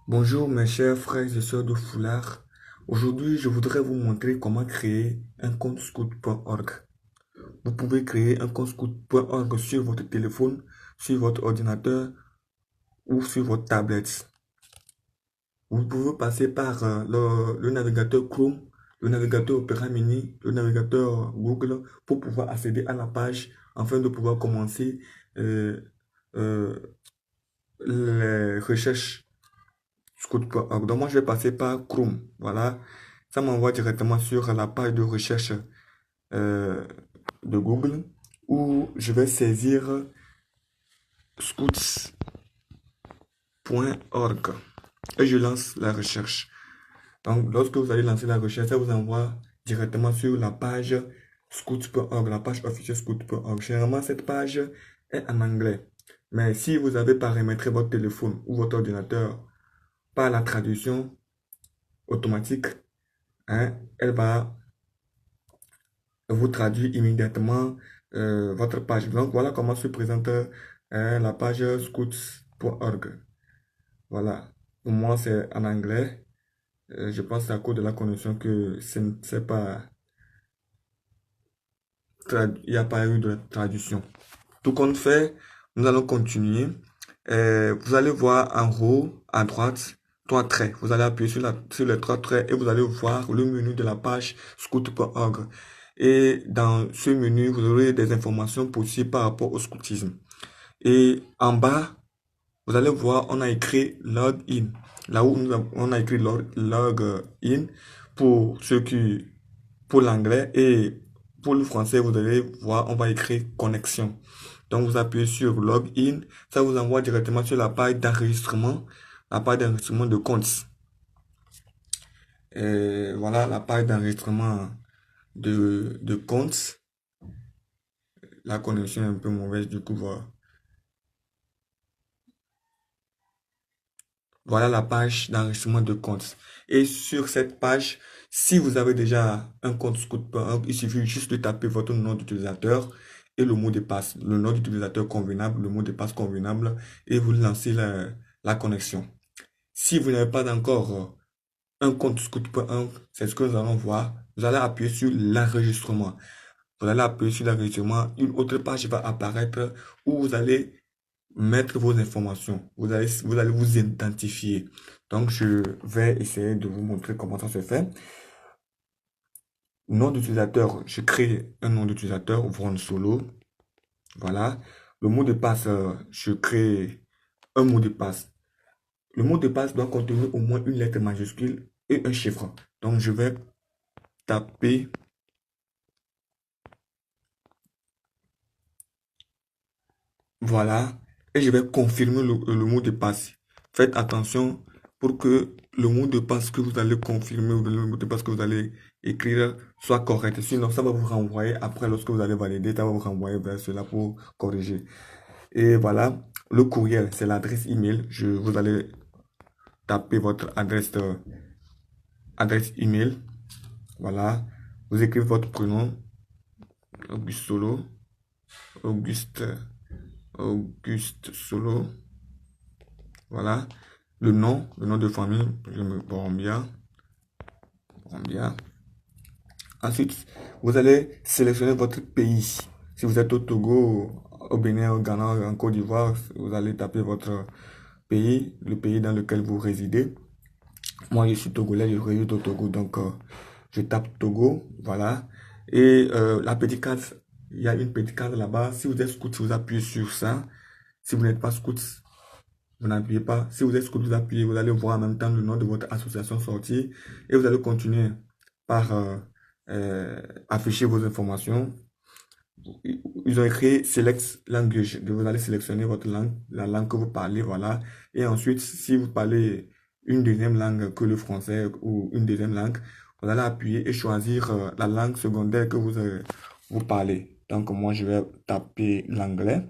Bonjour mes chers frères et sœurs de Foulard. Aujourd'hui, je voudrais vous montrer comment créer un compte scout.org. Vous pouvez créer un compte scout.org sur votre téléphone, sur votre ordinateur ou sur votre tablette. Vous pouvez passer par le navigateur Chrome, le navigateur Opera Mini, le navigateur Google pour pouvoir accéder à la page afin de pouvoir commencer euh, euh, les recherches Scout.org. Donc moi je vais passer par Chrome. Voilà. Ça m'envoie directement sur la page de recherche euh, de Google où je vais saisir scouts.org et je lance la recherche. Donc lorsque vous allez lancer la recherche, ça vous envoie directement sur la page scouts.org, la page officielle scouts.org. Généralement cette page est en anglais. Mais si vous avez paramétré votre téléphone ou votre ordinateur par la traduction automatique, hein, elle va vous traduire immédiatement votre page. Donc voilà comment se présente la page scouts.org. Voilà. Pour moi, c'est en anglais. Je pense que c'est à cause de la connexion que c'est pas, il n'y a pas eu de traduction. Tout compte fait, nous allons continuer. Vous allez voir en haut, à droite, trois traits. Vous allez appuyer sur les trois traits et vous allez voir le menu de la page scout.org. Et dans ce menu, vous aurez des informations possibles par rapport au scoutisme. Et en bas, vous allez voir, on a écrit login. Là où on a écrit login pour ceux qui, pour l'anglais et pour le français, vous allez voir, on va écrire connexion. Donc, vous appuyez sur login. Ça vous envoie directement sur la page d'enregistrement de compte. Et voilà la page d'enregistrement de compte. La connexion est un peu mauvaise, du coup, voilà. Voilà la page d'enregistrement de compte. Et sur cette page, si vous avez déjà un compte Scout.org, il suffit juste de taper votre nom d'utilisateur et le mot de passe. Le nom d'utilisateur convenable, le mot de passe convenable et vous lancez la connexion. Si vous n'avez pas encore un compte Scout.org, c'est ce que nous allons voir. Vous allez appuyer sur l'enregistrement. Vous allez appuyer sur l'enregistrement. Une autre page va apparaître où vous allez mettre vos informations. Vous allez vous identifier. Donc, je vais essayer de vous montrer comment ça se fait. Nom d'utilisateur, je crée un nom d'utilisateur, Vron Solo. Voilà. Le mot de passe, je crée un mot de passe. Le mot de passe doit contenir au moins une lettre majuscule et un chiffre. Donc, je vais taper, voilà, et je vais confirmer le mot de passe. Faites attention pour que le mot de passe que vous allez confirmer ou le mot de passe que vous allez écrire soit correct. Sinon, ça va vous renvoyer après, lorsque vous allez valider, ça va vous renvoyer vers cela pour corriger. Et voilà, le courriel, c'est l'adresse email. Vous allez taper votre adresse email. Voilà, vous écrivez votre prénom, Auguste Solo, Auguste, Auguste Solo. Voilà. Le nom de famille, je me Borombia. Borombia. Ensuite, vous allez sélectionner votre pays. Si vous êtes au Togo, au Bénin, au Ghana, en Côte d'Ivoire, vous allez taper votre pays, le pays dans lequel vous résidez. Moi, je suis togolais, je réside au Togo, donc je tape Togo, voilà. Et la petite carte, il y a une petite carte là-bas. Si vous êtes scout, vous appuyez sur ça. Si vous n'êtes pas scout, vous n'appuyez pas. Si vous êtes scout, vous appuyez. Vous allez voir en même temps le nom de votre association sortir. Et vous allez continuer par afficher vos informations. Ils ont écrit Select Language. Vous allez sélectionner votre langue, la langue que vous parlez, voilà. Et ensuite, si vous parlez une deuxième langue que le français ou une deuxième langue, vous allez appuyer et choisir la langue secondaire que vous parlez. Donc, moi, je vais taper l'anglais.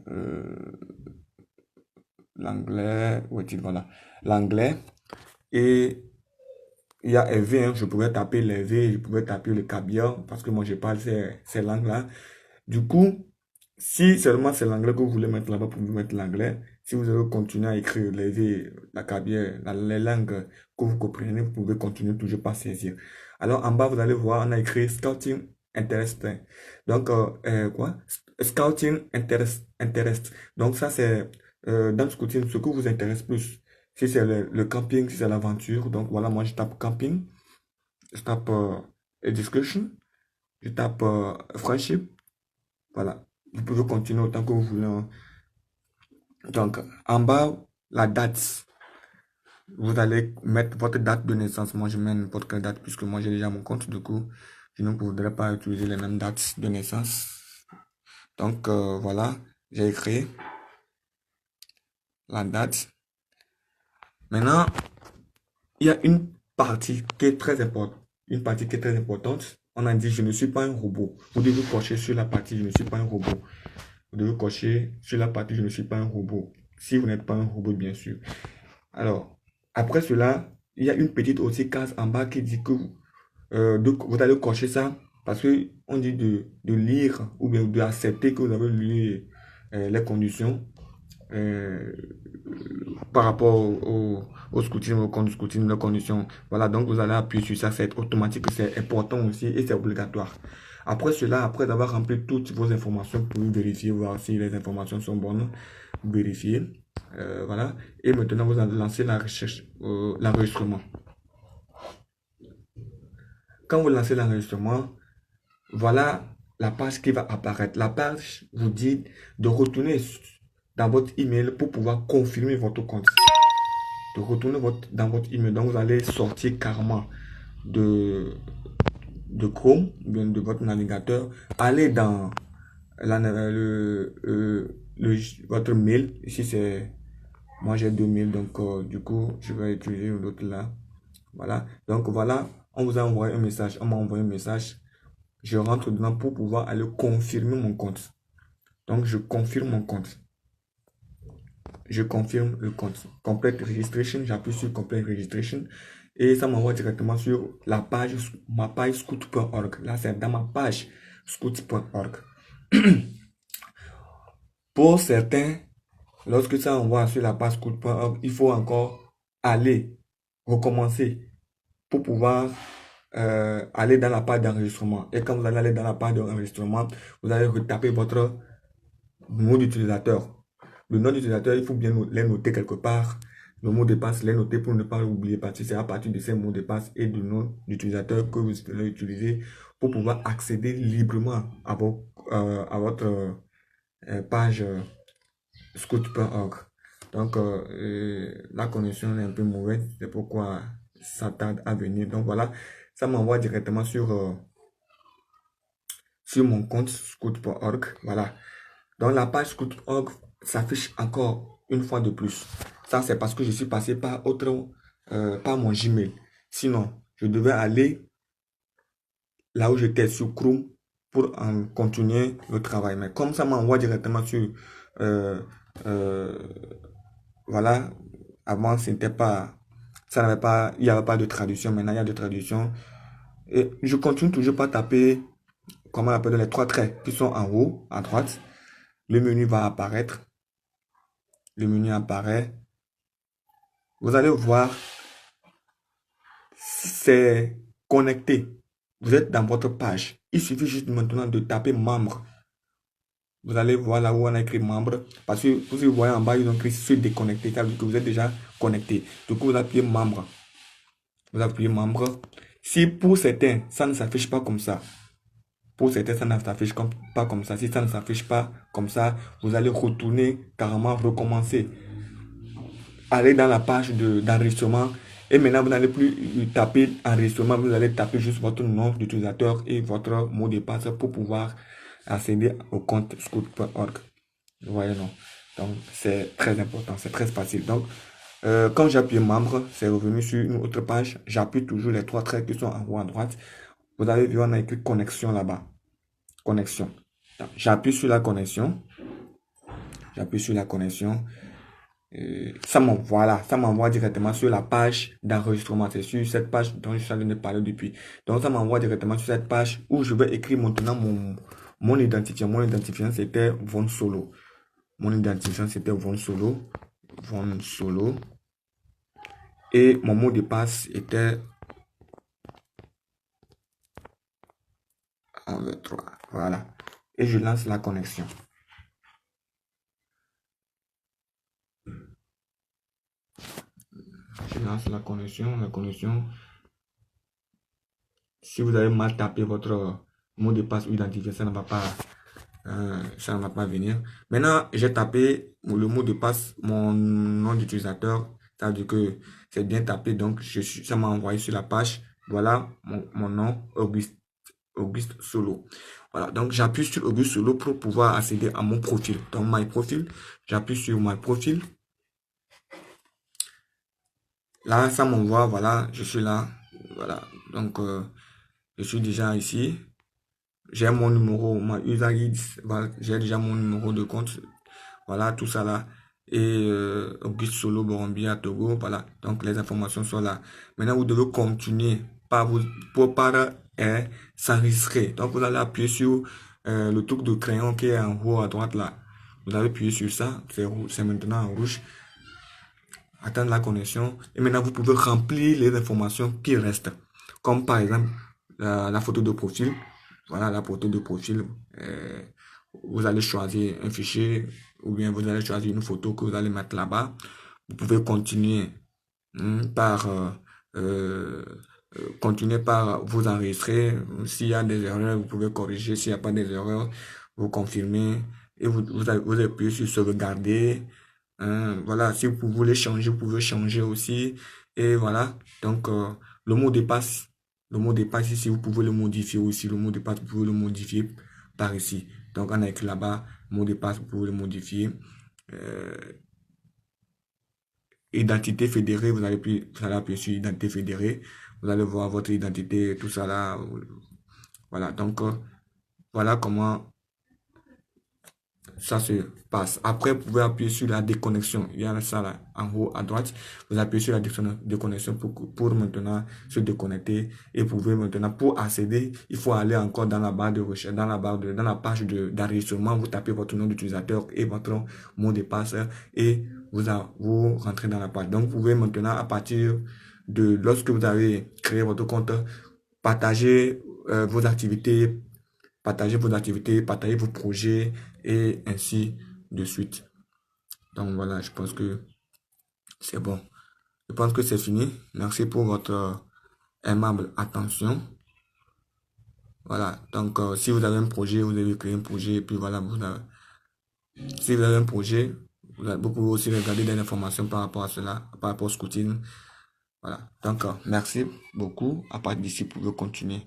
Euh, l'anglais, où est-il? Voilà. L'anglais. Et il y a les V, hein, je pourrais taper les V, je pourrais taper le cabiar, parce que moi, je parle ces langues-là. Du coup, si seulement c'est l'anglais que vous voulez mettre là-bas, vous pouvez mettre l'anglais. Si vous avez continué à écrire la cabière, les langues que vous comprenez, vous pouvez continuer toujours par saisir. Alors en bas, vous allez voir, on a écrit Scouting Interest. Donc, quoi? Scouting Interest. Donc ça, c'est dans le scouting, ce qui vous intéresse plus. Si c'est le camping, si c'est l'aventure. Donc voilà, moi je tape camping, je tape discussion, je tape friendship. Voilà. Vous pouvez continuer autant que vous voulez, hein. Donc, en bas, la date. Vous allez mettre votre date de naissance. Moi, je mets n'importe quelle date puisque moi, j'ai déjà mon compte. Du coup, je ne voudrais pas utiliser les mêmes dates de naissance. Donc, voilà. J'ai écrit la date. Maintenant, il y a une partie qui est très importante. Une partie qui est très importante. On a dit, je ne suis pas un robot. Vous devez cocher sur la partie, je ne suis pas un robot. Vous devez cocher sur la partie, je ne suis pas un robot. Si vous n'êtes pas un robot, bien sûr. Alors, après cela, il y a une petite aussi case en bas qui dit que vous allez cocher ça parce que on dit de lire ou bien d'accepter que vous avez lu les conditions euh, par rapport au scouting, au compte du scouting, les conditions. Voilà, donc vous allez appuyer sur ça, c'est automatique, c'est important aussi et c'est obligatoire. Après cela, après avoir rempli toutes vos informations, vous pouvez vérifier, voir si les informations sont bonnes, vérifier. Voilà. Et maintenant, vous allez lancer la recherche, l'enregistrement. Quand vous lancez l'enregistrement, voilà la page qui va apparaître. La page vous dit de retourner dans votre email pour pouvoir confirmer votre compte. De retourner dans votre email. Donc, vous allez sortir carrément de Chrome, de votre navigateur. Allez dans votre mail. Ici, c'est... Moi, j'ai 2000, donc du coup, je vais utiliser l'autre là. Voilà. Donc, voilà, on vous a envoyé un message. On m'a envoyé un message. Je rentre dedans pour pouvoir aller confirmer mon compte. Donc, je confirme mon compte. Je confirme le compte. Complete registration. J'appuie sur complete registration. Et ça m'envoie directement sur la page, ma page scout.org. Là, c'est dans ma page scout.org. Pour certains, lorsque ça envoie sur la page scout.org, il faut encore aller recommencer pour pouvoir aller dans la page d'enregistrement. Et quand vous allez aller dans la page d'enregistrement, vous allez retaper votre mot d'utilisateur. Le nom d'utilisateur, il faut bien les noter quelque part. Le mot de passe, les noter pour ne pas l'oublier parce que c'est à partir de ces mots de passe et du nom d'utilisateur que vous allez utiliser pour pouvoir accéder librement à votre page scout.org. Donc, la connexion est un peu mauvaise, c'est pourquoi ça tarde à venir. Donc voilà, ça m'envoie directement sur mon compte scout.org. Voilà. Donc la page scout.org s'affiche encore une fois de plus. Ça, c'est parce que je suis passé par par mon Gmail. Sinon, je devais aller là où j'étais sur Chrome pour en continuer le travail. Mais comme ça m'envoie directement sur voilà, avant c'était pas, ça n'avait pas, il n'y avait pas de traduction. Maintenant il y a de traduction. Et je continue toujours par taper, comment on appelle, les trois traits qui sont en haut, à droite. Le menu va apparaître. Le menu apparaît. Vous allez voir, c'est connecté. Vous êtes dans votre page. Il suffit juste maintenant de taper membre. Vous allez voir là où on a écrit membre. Parce que vous voyez en bas, ils ont écrit se déconnecter. Ça veut dire que vous êtes déjà connecté. Du coup, vous appuyez membre. Vous appuyez membre. Si pour certains, ça ne s'affiche pas comme ça. Pour certains, ça ne s'affiche pas comme ça. Si ça ne s'affiche pas comme ça, vous allez retourner, carrément recommencer. Allez dans la page d'enregistrement. Et maintenant, vous n'allez plus taper enregistrement. Vous allez taper juste votre nom d'utilisateur et votre mot de passe pour pouvoir accéder au compte scout.org. Vous voyez, non? Donc, c'est très important. C'est très facile. Donc, quand j'appuie membre, c'est revenu sur une autre page. J'appuie toujours les trois traits qui sont en haut à droite. Vous avez vu, on a écrit connexion là-bas. Connexion. J'appuie sur la connexion. J'appuie sur la connexion. Ça m'envoie directement sur la page d'enregistrement. C'est sur cette page dont je suis en train de parler depuis. Donc, ça m'envoie directement sur cette page où je vais écrire maintenant mon identifiant. Mon identifiant, c'était Von Solo. Mon identifiant, c'était Von Solo. Von Solo. Et mon mot de passe était 1, 2, 3. Voilà. Et je lance la connexion. Je lance la connexion. La connexion. Si vous avez mal tapé votre mot de passe ou identifiant, ça ne va pas venir. Maintenant, j'ai tapé le mot de passe, mon nom d'utilisateur. Ça veut dire que c'est bien tapé. Donc, ça m'a envoyé sur la page. Voilà mon nom, Auguste Solo. Voilà, donc j'appuie sur Auguste Solo pour pouvoir accéder à mon profil. Donc, My Profile, j'appuie sur My Profile. Là, ça m'envoie, voilà, je suis là. Voilà, donc je suis déjà ici. J'ai mon numéro, ma user ID, voilà, j'ai déjà mon numéro de compte. Voilà, tout ça là. Et Auguste Solo Borombi à Togo, voilà. Donc les informations sont là. Maintenant, vous devez continuer pour s'enregistrer. Donc vous allez appuyer sur le truc de crayon qui est en haut à droite là. Vous allez appuyer sur ça, c'est maintenant en rouge. Attendre la connexion. Et maintenant, vous pouvez remplir les informations qui restent. Comme par exemple, la photo de profil. Voilà, la photo de profil. Vous allez choisir un fichier ou bien vous allez choisir une photo que vous allez mettre là-bas. Vous pouvez continuer par continuer par vous enregistrer. S'il y a des erreurs, vous pouvez corriger. S'il n'y a pas des erreurs, vous confirmez et vous appuyez sur sauvegarder. Voilà, si vous voulez changer, vous pouvez changer aussi. Et voilà, donc le mot de passe ici, vous pouvez le modifier aussi. Le mot de passe, vous pouvez le modifier par ici. Donc, on a écrit là-bas, mot de passe, vous pouvez le modifier. Identité fédérée, vous allez appuyer sur identité fédérée. Vous allez voir votre identité, tout ça là. Voilà, donc voilà comment ça se passe. Après, vous pouvez appuyer sur la déconnexion. Il y a ça là, en haut à droite. Vous appuyez sur la déconnexion pour maintenant se déconnecter. Et vous pouvez maintenant, pour accéder, il faut aller encore dans la barre de recherche, dans la page d'enregistrement. Vous tapez votre nom d'utilisateur et votre mot de passe et vous rentrez dans la page. Donc, vous pouvez maintenant, à partir de lorsque vous avez créé votre compte, partager partager vos activités, partager vos projets et ainsi de suite. Donc voilà, je pense que c'est bon. Je pense que c'est fini. Merci pour votre aimable attention. Voilà, donc si vous avez un projet, vous avez créé un projet, et puis voilà, si vous avez un projet, vous pouvez aussi regarder des informations par rapport à cela, par rapport au scouting. Voilà, donc merci beaucoup. À partir d'ici, vous pouvez continuer.